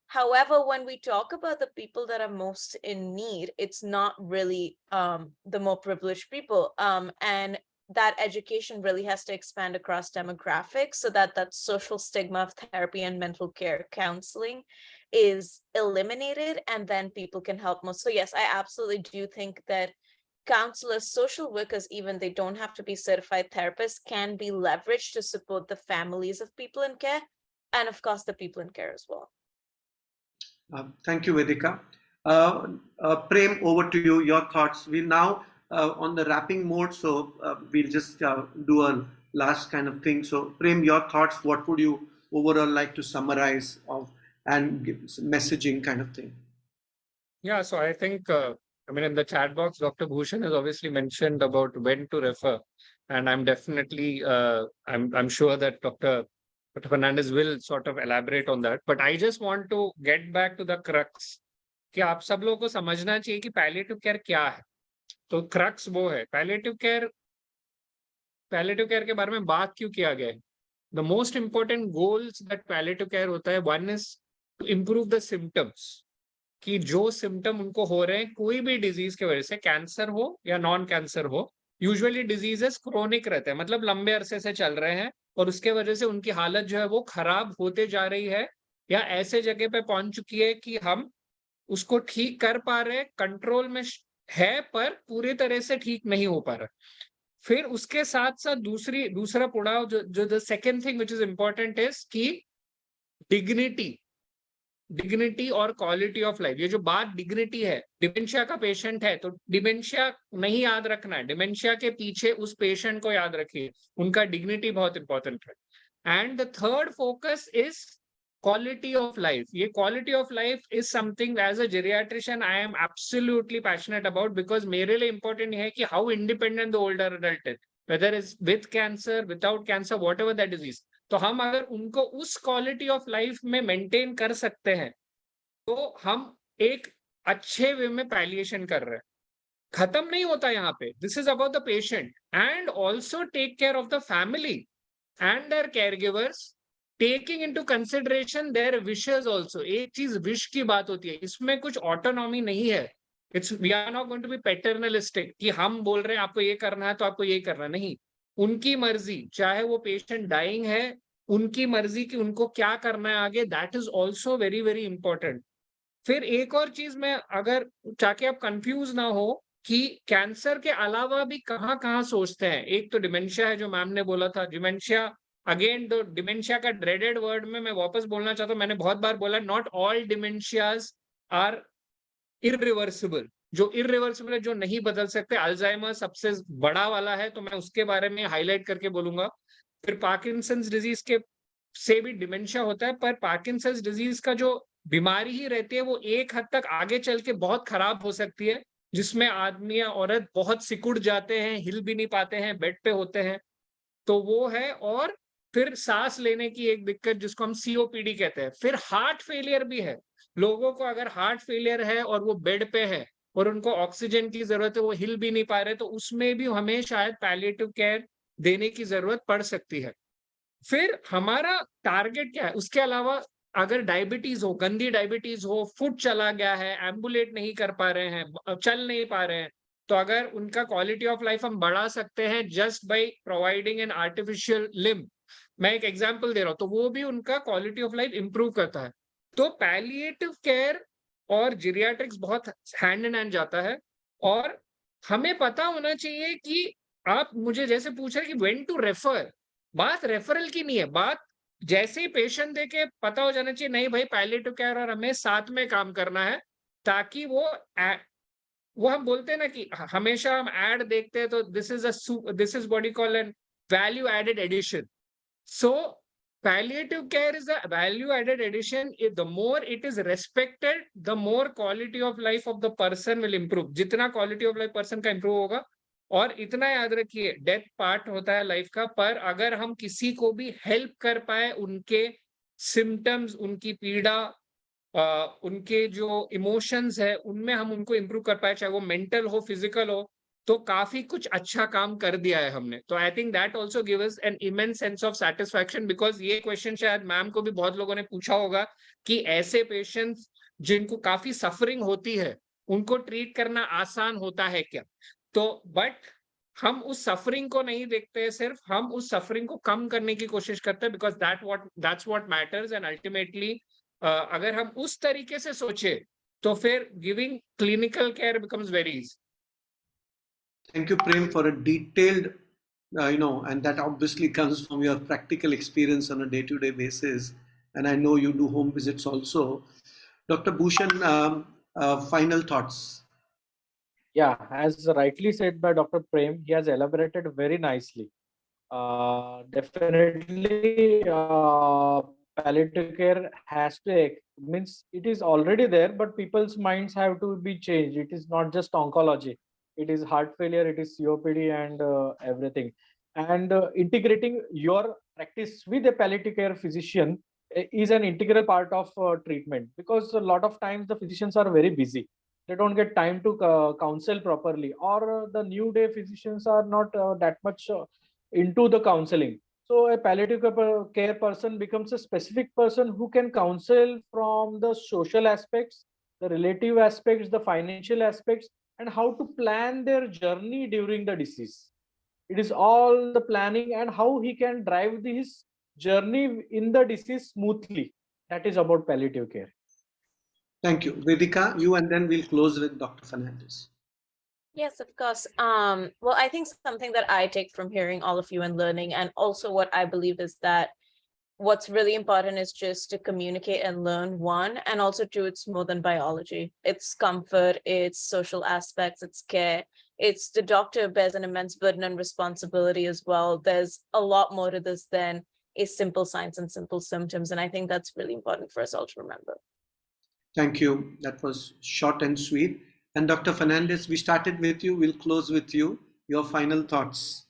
However, when we talk about the people that are most in need, it's not really the more privileged people. And that education really has to expand across demographics so that that social stigma of therapy and mental care counseling is eliminated, and then people can help more. So yes, I absolutely do think that counselors, social workers, even they don't have to be certified therapists, can be leveraged to support the families of people in care, and of course the people in care as well. Thank you, Vedika. Prem, over to you, your thoughts. We're now on the wrapping mode, so we'll just do a last kind of thing. So Prem, your thoughts, what would you overall like to summarize of and give messaging kind of thing? Yeah, so I think, I mean, in the chat box, Dr. Bhushan has obviously mentioned about when to refer. And I'm definitely, I'm sure that Dr. Fernandez will sort of elaborate on that. But I just want to get back to the crux कि आप सब लोगों को समझना चाहिए कि palliative care क्या है. तो क्रक्स वो है. पैलिएटिव केयर के बारे में बात क्यों किया गया है? The most important goals that palliative care होता है, one is to improve the symptoms. कि जो सिम्टम उनको हो रहे हैं कोई भी डिजीज की वजह से, कैंसर हो या नॉन कैंसर हो, यूजुअली डिजीजेस क्रोनिक रहते हैं, मतलब लंबे अरसे से चल रहे हैं और उसके वजह से उनकी हालत जो है वो खराब होते जा रही है या ऐसे जगह पे पहुंच चुकी है कि हम उसको ठीक कर पा रहे हैं, कंट्रोल में है पर पूरी तरह से ठीक नहीं हो पा रहा. फिर उसके साथ साथ दूसरा पड़ाव जो the second thing which is important is कि डिग्निटी और क्वालिटी ऑफ लाइफ. ये जो बात डिग्निटी है, डिमेंशिया का पेशेंट है तो डिमेंशिया नहीं याद रखना है, डिमेंशिया के पीछे उस पेशेंट को याद रखिए, उनका डिग्निटी बहुत इंपॉर्टेंट है. And the third focus is quality of life. ये quality of life is something as a geriatrician I am absolutely passionate about, because मेरे लिए important है कि how independent the older adult is, whether it's with cancer, without cancer, whatever that disease. तो हम अगर उनको उस quality of life में maintain कर सकते हैं तो हम एक अच्छे वे में palliation कर रहे हैं. खत्म नहीं होता यहाँ पे. This is about the patient and also take care of the family and their caregivers, taking into consideration their wishes also. एक चीज विश की बात होती है, इसमें कुछ ऑटोनॉमी नहीं है. It's we are not going to be paternalistic कि हम बोल रहे हैं आपको ये करना है तो आपको ये करना नहीं. उनकी मर्जी, चाहे वो पेशेंट डाइंग है, उनकी मर्जी कि उनको क्या करना है आगे, that is also very very important. फिर एक और चीज में, अगर ताकि आप कंफ्यूज ना हो कि कैंसर के अलावा भी कहाँ कहाँ सोचते हैं. एक तो डिमेंशिया है जो मैम ने बोला था. डिमेंशिया अगेन, तो डिमेंशिया का ड्रेडेड वर्ड में मैं वापस बोलना चाहता हूँ, मैंने बहुत बार बोला, not all dementias are irreversible. जो इरिवर्सिबल है, जो नहीं बदल सकते, अल्जाइमर सबसे बड़ा वाला है, तो मैं उसके बारे में हाईलाइट करके बोलूंगा. फिर पार्किंसंस डिजीज के से भी डिमेंशिया होता है, पर पार्किंसंस डिजीज का जो बीमारी ही रहती है वो एक हद तक आगे चल के बहुत खराब हो सकती है, जिसमें आदमी या औरत बहुत सिकुड़ जाते हैं, हिल भी नहीं पाते हैं, बेड पे होते हैं. तो वो है. और फिर सांस लेने की एक दिक्कत जिसको हम सीओपीडी कहते हैं. फिर हार्ट फेलियर भी है. लोगों को अगर हार्ट फेलियर है और वो बेड पे है और उनको ऑक्सीजन की जरूरत है, वो हिल भी नहीं पा रहे, तो उसमें भी हमें शायद पैलिएटिव केयर देने की जरूरत पड़ सकती है. फिर हमारा टारगेट क्या है उसके अलावा? अगर डायबिटीज हो, गंदी डायबिटीज हो, फुट चला गया है, एम्बुलेट नहीं कर पा रहे हैं, चल नहीं पा रहे हैं, तो अगर उनका क्वालिटी ऑफ लाइफ हम बढ़ा सकते हैं just by providing an artificial limb, मैं एक एग्जांपल दे रहा हूं, तो वो भी उनका क्वालिटी ऑफ लाइफ इंप्रूव करता है. तो पैलिएटिव केयर और जीरियाट्रिक्स बहुत हैंड इन हैंड जाता है. और हमें पता होना चाहिए कि आप मुझे जैसे पूछ रहे कि व्हेन टू रेफर, बात रेफरल की नहीं है, बात जैसे ही पेशेंट देके पता हो जाना चाहिए नहीं भाई पैलिएटिव केयर और हमें साथ में काम करना है, ताकि वो हम बोलते हैं ना कि हमेशा हम एड देखते हैं तो this is what you call an value added addition. So palliative care is a value added addition. The more it is respected, the more quality of life of the person will improve. जितना quality of life person का improve होगा, और इतना याद रखिए death part होता है life का, पर अगर हम किसी को भी हेल्प कर पाए उनके सिम्टम्स, उनकी पीड़ा, उनके जो इमोशंस है उनमें हम उनको इम्प्रूव कर पाए, चाहे वो मेंटल हो फिजिकल हो, तो काफी कुछ अच्छा काम कर दिया है हमने. तो I think that also give us an immense sense of satisfaction, because ये क्वेश्चन शायद मैम को भी बहुत लोगों ने पूछा होगा कि ऐसे पेशेंट्स जिनको काफी सफरिंग होती है उनको ट्रीट करना आसान होता है क्या. तो बट हम उस सफरिंग को नहीं देखते हैं, सिर्फ हम उस सफरिंग को कम करने की कोशिश करते हैं, because that's what matters. And ultimately अगर हम उस तरीके से सोचे तो फिर giving clinical care becomes very easy. Thank you, Prem, for a detailed, and that obviously comes from your practical experience on a day-to-day basis. And I know you do home visits also. Dr. Bhushan, final thoughts. Yeah, as rightly said by Dr. Prem, he has elaborated very nicely. Definitely, palliative care has to, means it is already there, but people's minds have to be changed. It is not just oncology. It is heart failure, it is COPD and everything. And integrating your practice with a palliative care physician is an integral part of treatment, because a lot of times the physicians are very busy. They don't get time to counsel properly, or the new day physicians are not that much into the counseling. So a palliative care person becomes a specific person who can counsel from the social aspects, the relative aspects, the financial aspects, and how to plan their journey during the disease. It is all the planning and how he can drive his journey in the disease smoothly. That is about palliative care. Thank you. Vedika, you, and then we'll close with Dr. Fernandez. Yes, of course. Well, I think something that I take from hearing all of you and learning, and also what I believe, is that what's really important is just to communicate and learn, one, and also two, it's more than biology. It's comfort, it's social aspects, it's care. It's the doctor bears an immense burden and responsibility as well. There's a lot more to this than a simple signs and simple symptoms. And I think that's really important for us all to remember. Thank you. That was short and sweet. And Dr. Fernandez, we started with you. We'll close with you. Your final thoughts.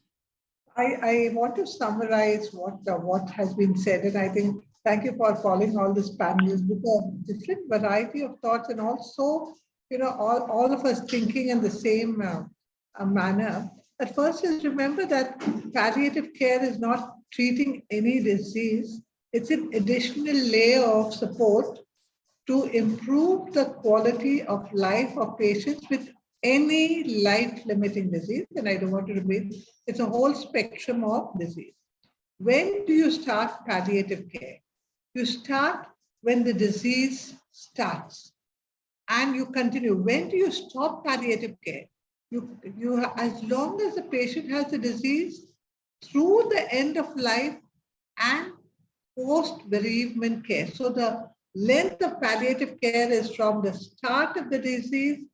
I want to summarize what has been said, and I think thank you for following all these panels with a different variety of thoughts, and also all of us thinking in the same manner. At first, is remember that palliative care is not treating any disease; it's an additional layer of support to improve the quality of life of patients with any life-limiting disease. And I don't want to repeat, it's a whole spectrum of disease. When do you start palliative care? You start when the disease starts and you continue. When do you stop palliative care? You as long as the patient has the disease through the end of life and post-bereavement care. So the length of palliative care is from the start of the disease,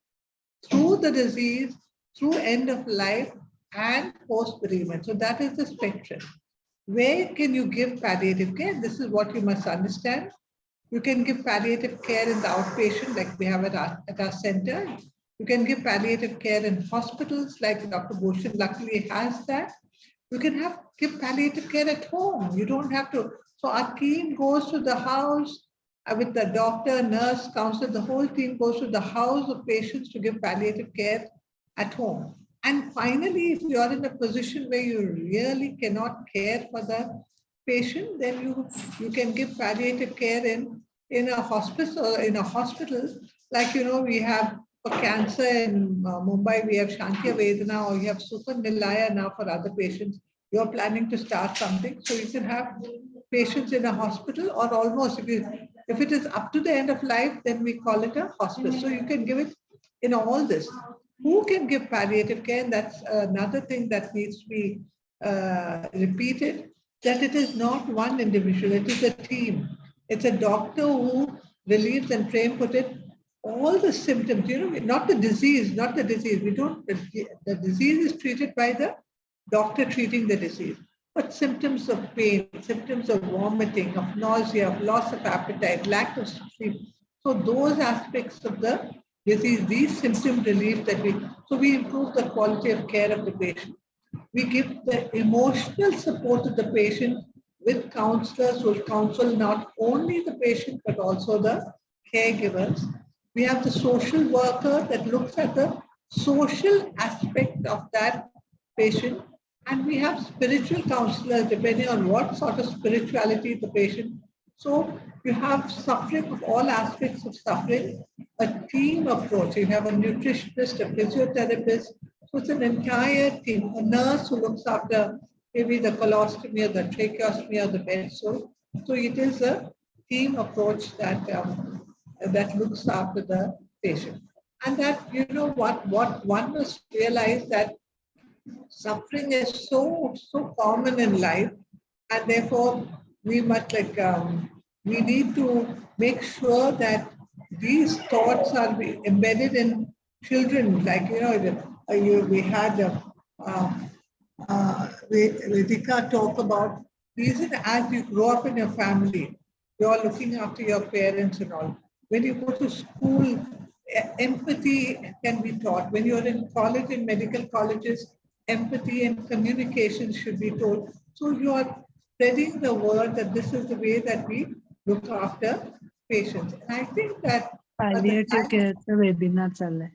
through the disease, through end of life, and post-bereavement. So that is the spectrum. Where can you give palliative care? This is what you must understand. You can give palliative care in the outpatient, like we have at our center. You can give palliative care in hospitals, like Dr. Bhushan luckily has that. You can give palliative care at home. You don't have to. So our team goes to the house with the doctor, nurse, counselor, the whole team goes to the house of patients to give palliative care at home. And finally, if you are in a position where you really cannot care for the patient, then you can give palliative care in a hospital, like we have for cancer in Mumbai, we have Shanti Vedana, or you have Super Nilaya now for other patients. You're planning to start something, so you can have patients in a hospital, or almost if it is up to the end of life, then we call it a hospice. So you can give it in all this. Who can give palliative care? And that's another thing that needs to be repeated, that it is not one individual, it is a team. It's a doctor who relieves, and Prem put it, all the symptoms, not the disease. We don't, the disease is treated by the doctor treating the disease. but symptoms of pain, symptoms of vomiting, of nausea, of loss of appetite, lack of sleep. So those aspects of the disease, these symptom relief so we improve the quality of care of the patient. We give the emotional support to the patient with counselors who will counsel not only the patient but also the caregivers. We have the social worker that looks at the social aspect of that patient, and we have spiritual counselors depending on what sort of spirituality the patient. So you have suffering of all aspects of suffering, a team approach. You have a nutritionist, a physiotherapist. So it's an entire team, a nurse who looks after maybe the colostomy or the tracheostomy or the bed. So it is a team approach that looks after the patient. And that, what one must realize that suffering is so common in life, and therefore we must we need to make sure that these thoughts are embedded in children. Like we had Vedika talk about reason as you grow up in your family, you're looking after your parents and all. When you go to school, empathy can be taught. When you're in college, in medical colleges, empathy and communication should be taught. So you are spreading the word that this is the way that we look after patients. And I think that Palliative care webinar चाललंय.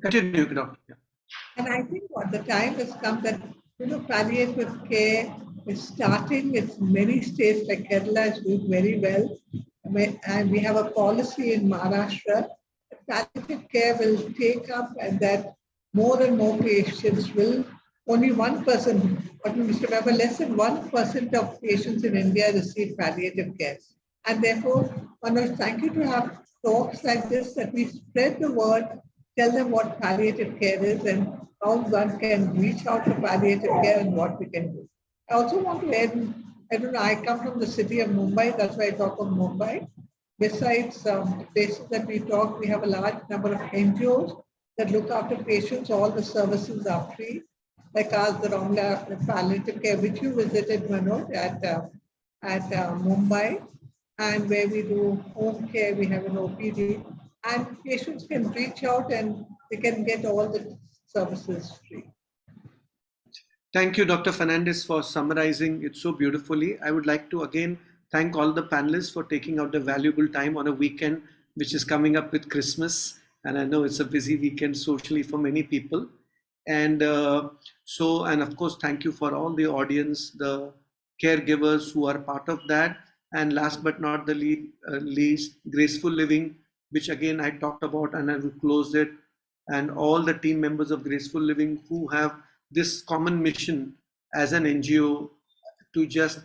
Continue, Doctor. And I think what the time has come that palliative care is starting. It's many states like Kerala is doing very well, and we have a policy in Maharashtra. Palliative care will take up, and that more and more patients will. Only 1%, but Mr. Weber, less than 1% of patients in India receive palliative care, and therefore, Manoj, thank you to have talks like this that we spread the word, tell them what palliative care is and how one can reach out to palliative care and what we can do. I also want to add, I don't know, I come from the city of Mumbai, that's why I talk of Mumbai. Besides the places that we talk, we have a large number of NGOs that look after patients. All the services are free, like ours, the Ramla Palliative Care, which you visited, Manoj, at Mumbai, and where we do home care, we have an OPD, and patients can reach out and they can get all the services free. Thank you, Dr. Fernandez, for summarizing it so beautifully. I would like to again thank all the panelists for taking out the valuable time on a weekend, which is coming up with Christmas. And I know it's a busy weekend socially for many people. And and of course, thank you for all the audience, the caregivers who are part of that. And last but not the least, Graceful Living, which again I talked about, and I will close it. And all the team members of Graceful Living who have this common mission as an NGO to just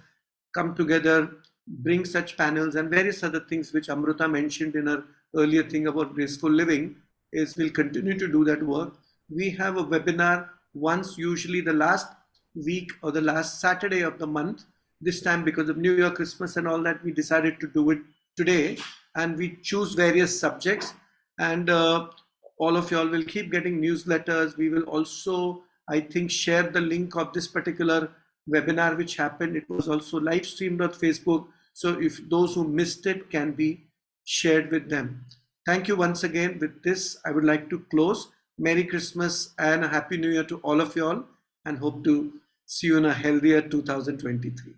come together, bring such panels and various other things which Amruta mentioned in her earlier thing about Graceful Living, is we'll continue to do that work. We have a webinar once, usually the last week or the last Saturday of the month. This time, because of New Year, Christmas and all that, we decided to do it today, and we choose various subjects, and all of y'all will keep getting newsletters. We will also, I think, share the link of this particular webinar which happened. It was also live streamed on Facebook, so if those who missed it can be shared with them. Thank you once again. With this, I would like to close. Merry Christmas and a Happy New Year to all of y'all, and hope to see you in a healthier 2023.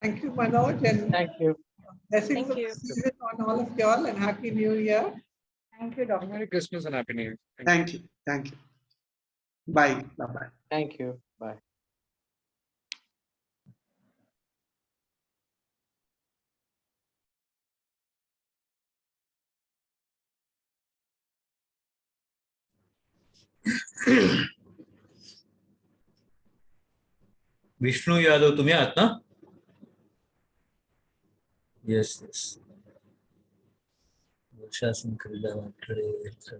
Thank you, Manoj, and Thank you. blessings Thank of you. the season on all of y'all, and Happy New Year. Thank you, Doctor. Merry Christmas and Happy New Year. Thank you. Thank you. Bye. Bye-bye. Thank you. Bye. Vishnu Yadav तुम्ही आहात ना? Yes yes. वर्षासन क्रीडा वाकडे